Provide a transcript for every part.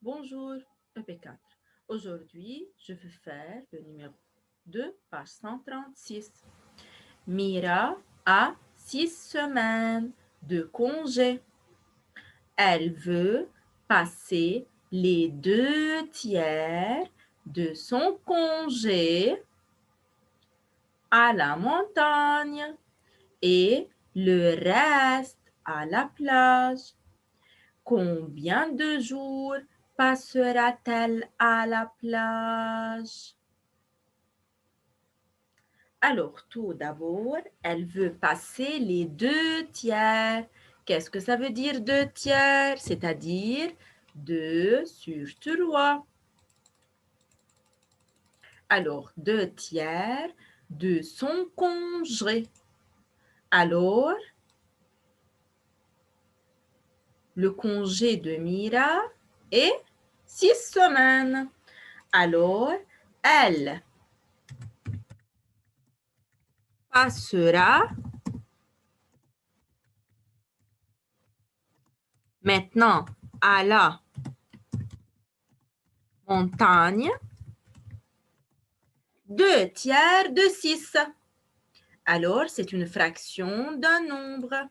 Bonjour, EP4. Aujourd'hui, je vais faire le numéro 2, page 136. Mira a 6 semaines de congé. Elle veut passer les 2 tiers de son congé à la montagne et le reste à la plage. Combien de jours passera-t-elle à la plage? Alors, tout d'abord, elle veut passer les 2 tiers. Qu'est-ce que ça veut dire 2 tiers? C'est-à-dire 2 sur 3. Alors, 2 tiers de son congé. Alors, le congé de Mira est 6 semaines. Alors, elle passera maintenant à la montagne 2 tiers de 6. Alors, c'est une fraction d'un nombre.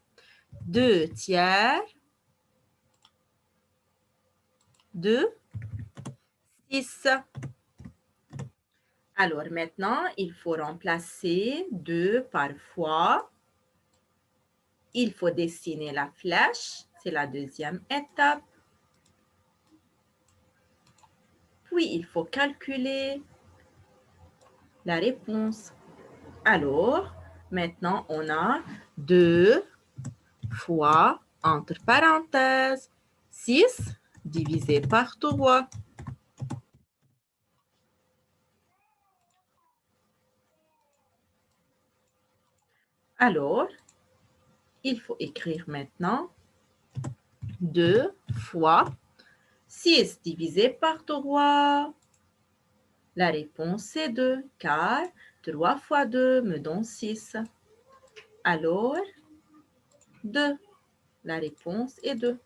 2 tiers de 6. Alors, maintenant, il faut remplacer 2 par fois. Il faut dessiner la flèche. C'est la deuxième étape. Puis, il faut calculer la réponse. Alors, maintenant, on a 2 fois, entre parenthèses, 6 divisé par 3. Alors, il faut écrire maintenant 2 fois 6 divisé par 3. La réponse est 2, car 3 fois 2 me donne 6. Alors, 2. La réponse est 2.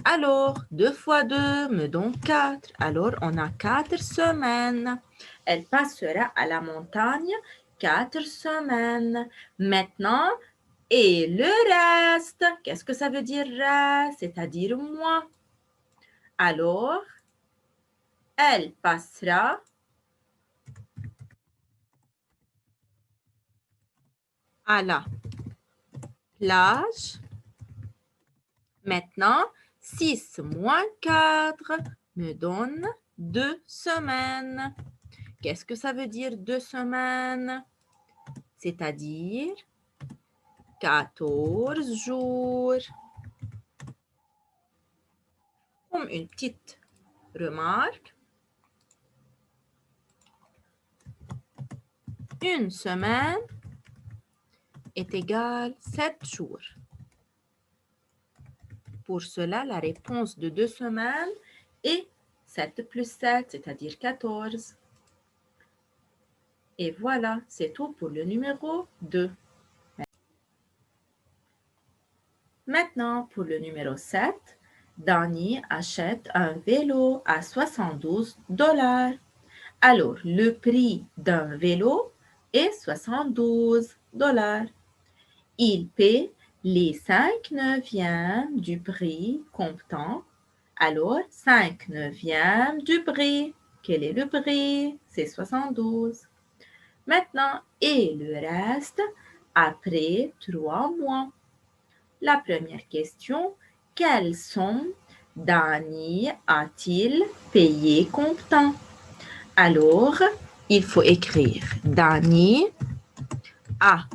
Alors, 2 fois 2 me donne 4. Alors, on a 4 semaines. Elle passera à la montagne 4 semaines. Maintenant, et le reste, qu'est-ce que ça veut dire reste? C'est-à-dire moi. Alors, elle passera à la plage. Maintenant, 6 moins 4 me donne 2 semaines. Qu'est-ce que ça veut dire 2 semaines? C'est-à-dire 14 jours. Comme une petite remarque, une semaine est égale 7 jours. Pour cela, la réponse de 2 semaines est 7 plus 7, c'est-à-dire 14. Et voilà, c'est tout pour le numéro 2. Maintenant, pour le numéro 7, Danny achète un vélo à 72 $. Alors, le prix d'un vélo est 72 $. Il paie les 5 neuvièmes du prix comptant. Alors, 5 neuvièmes du prix. Quel est le prix? C'est 72. Maintenant, et le reste après 3 mois. La première question, quelle somme Danny a-t-il payé comptant? Alors, il faut écrire Danny a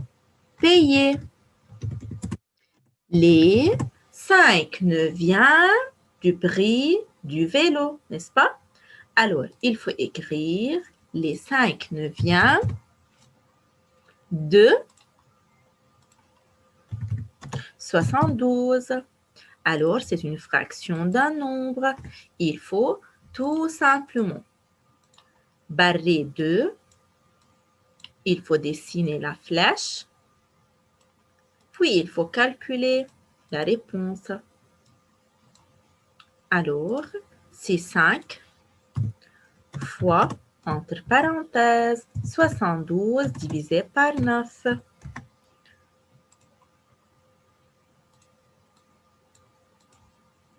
payé les 5 neuvièmes du prix du vélo, n'est-ce pas? Alors, il faut écrire les 5 neuvièmes de 72. Alors, c'est une fraction d'un nombre. Il faut tout simplement barrer 2. Il faut dessiner la flèche. Puis, il faut calculer la réponse. Alors, c'est 5 fois, entre parenthèses, 72 divisé par 9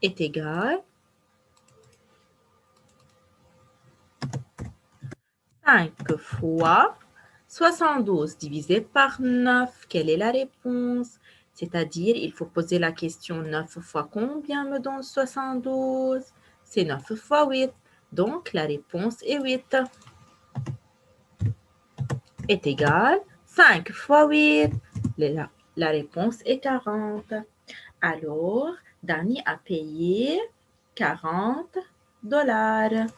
est égal à 5 fois 72 divisé par 9. Quelle est la réponse? C'est-à-dire, il faut poser la question 9 fois combien me donne 72? C'est 9 fois 8. Donc, la réponse est 8. Est égal 5 fois 8. La réponse est 40. Alors, Dani a payé 40 dollars.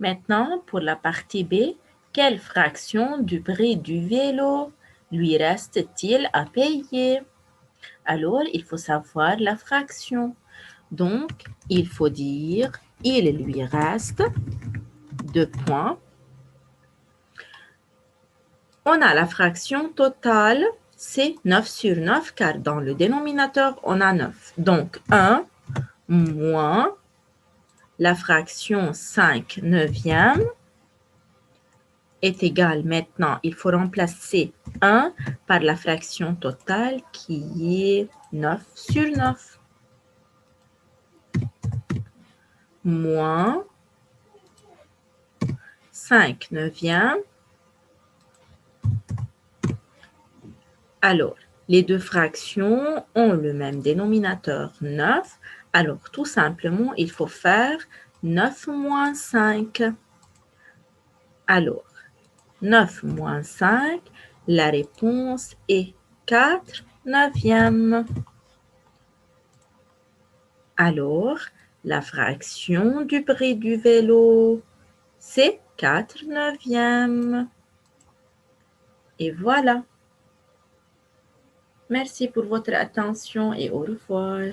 Maintenant, pour la partie B, quelle fraction du prix du vélo lui reste-t-il à payer? Alors, il faut savoir la fraction. Donc, il faut dire, il lui reste 2 points. On a la fraction totale, c'est 9 sur 9, car dans le dénominateur, on a 9. Donc, 1 moins la fraction 5 neuvième est égal maintenant, il faut remplacer 1 par la fraction totale qui est 9 sur 9. Moins 5 neuvième. Alors, les deux fractions ont le même dénominateur 9. Alors, tout simplement, il faut faire 9 moins 5. Alors, 9 moins 5, la réponse est 4 neuvièmes. Alors, la fraction du prix du vélo, c'est 4 neuvièmes. Et voilà. Merci pour votre attention et au revoir.